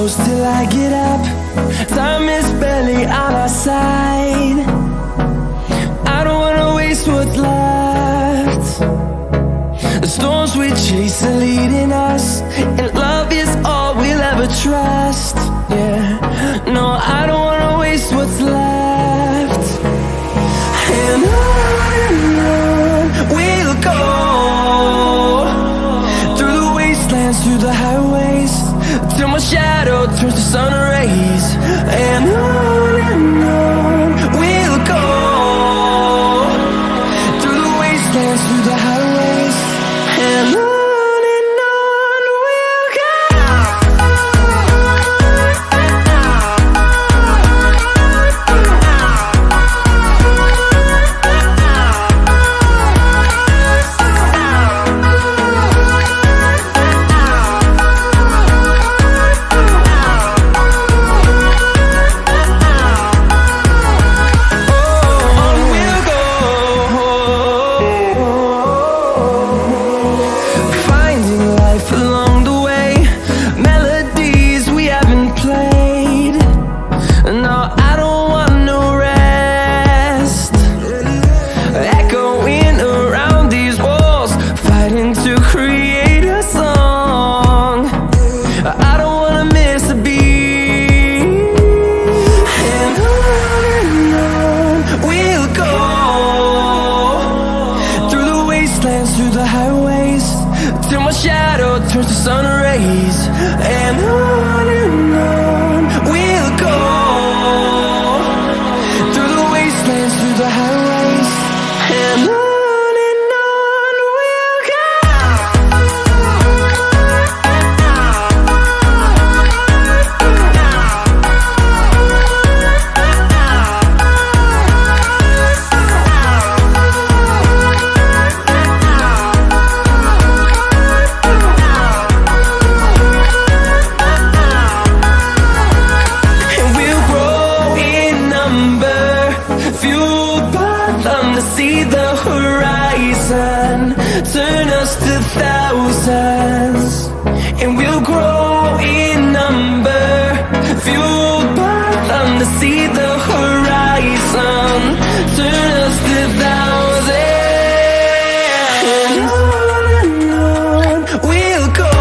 close till I get up. Time is barely on our side. I don't wanna waste what's left. The storms we chase are leading us, and love is all we'll ever trust. Yeah, no, I don't wanna waste what's left. And on we'll go, through the wastelands, through the highways, till my shadow turns to sun rays. And on we'll go, through the wastelands, through the highways, and on we'll go. Through the highways, till my shadow turns to sun rays. And on we'll go, through the wastelands, through the highways, and on we'll go. See the horizon, turn us to thousands, and we'll grow in number, fueled by them to see the horizon, turn us to thousands, and on we'll go,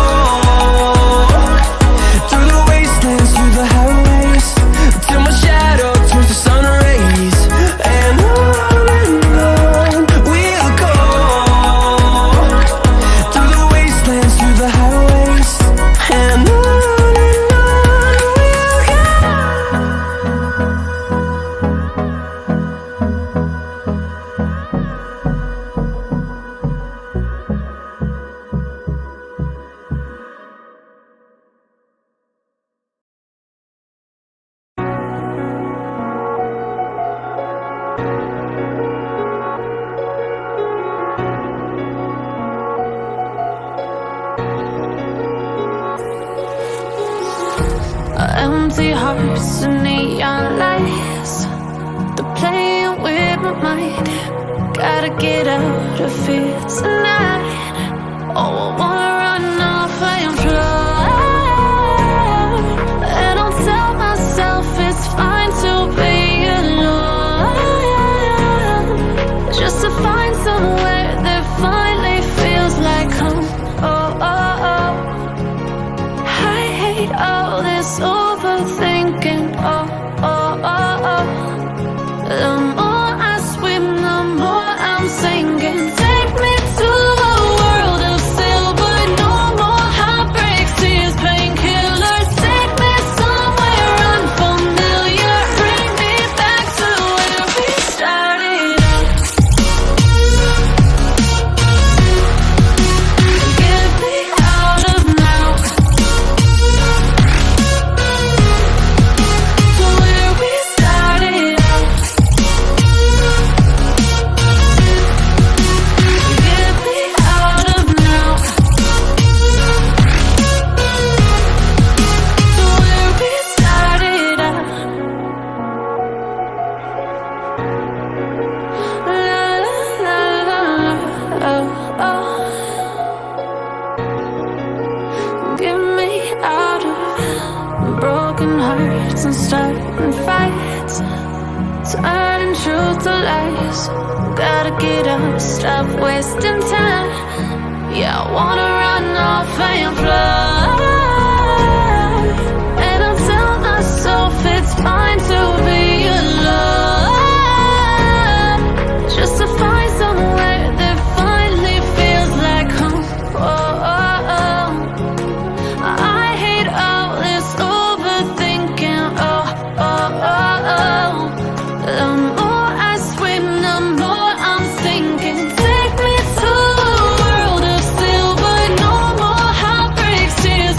through the wastelands, through the highways, till my shadow turns to sun rays. And empty hearts and neon lights, they're playing with my mind. Gotta get out of here tonight. Oh, I wanna run off and fly, and I'll tell myself it's fine to be alone, just to find somewhere that finally feels like home. Oh, oh, oh. I hate all this overthinking, oh, oh, oh, oh. The more I swim, the more I'm sinking. Take me to a world of silver and fights, turning truth to lies. Gotta get up, stop wasting time. Yeah, I wanna run off and fly. And I'll tell myself it's fine to be alone, just to find somewhere that finally feels like home. Oh, oh, oh. I hate all this overthinking. Oh, oh, oh, oh. The more I swim, the more I'm sinking. Take me to a world of silver, no more heartbreaks, tears.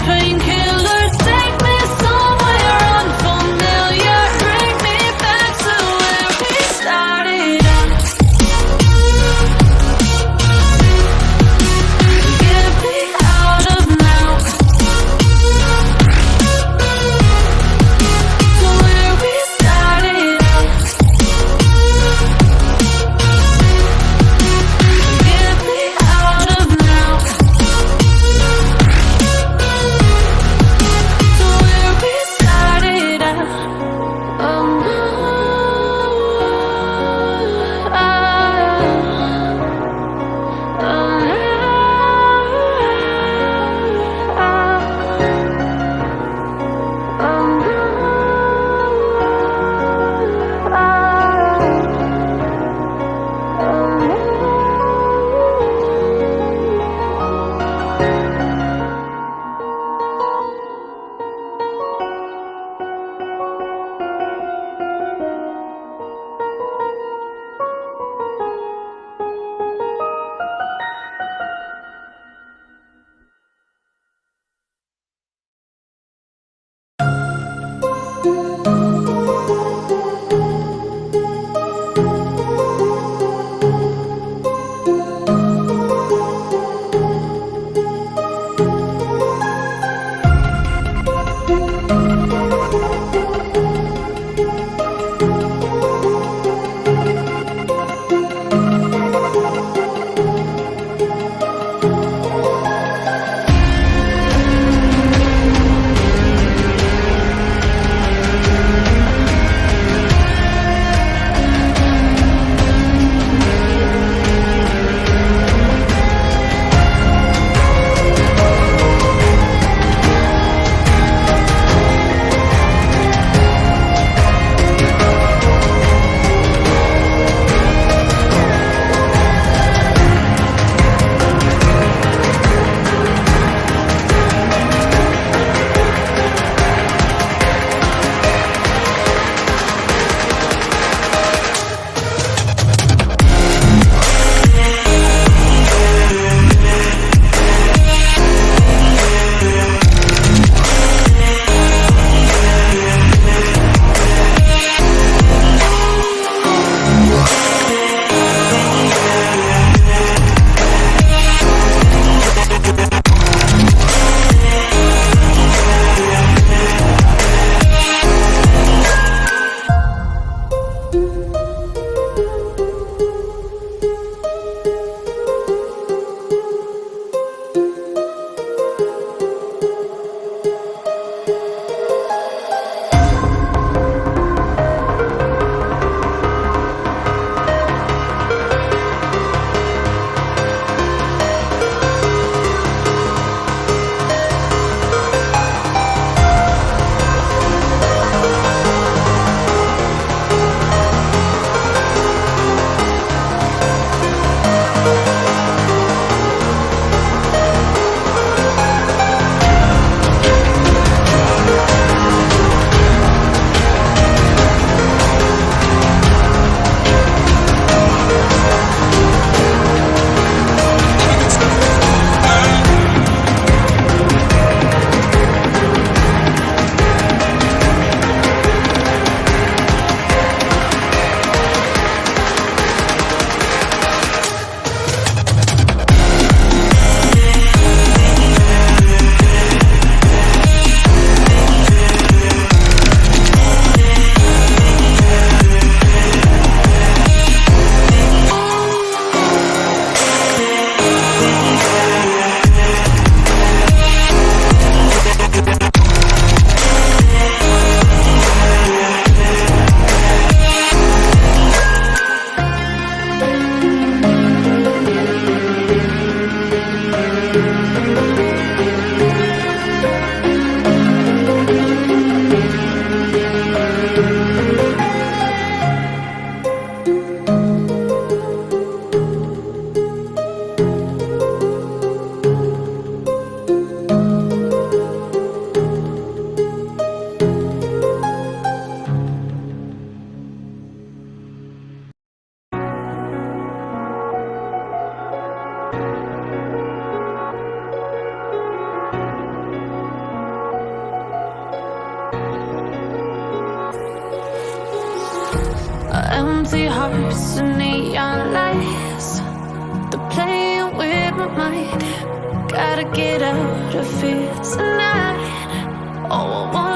Empty hearts and neon lights, they're playing with my mind. Gotta get out of here tonight. Oh, I want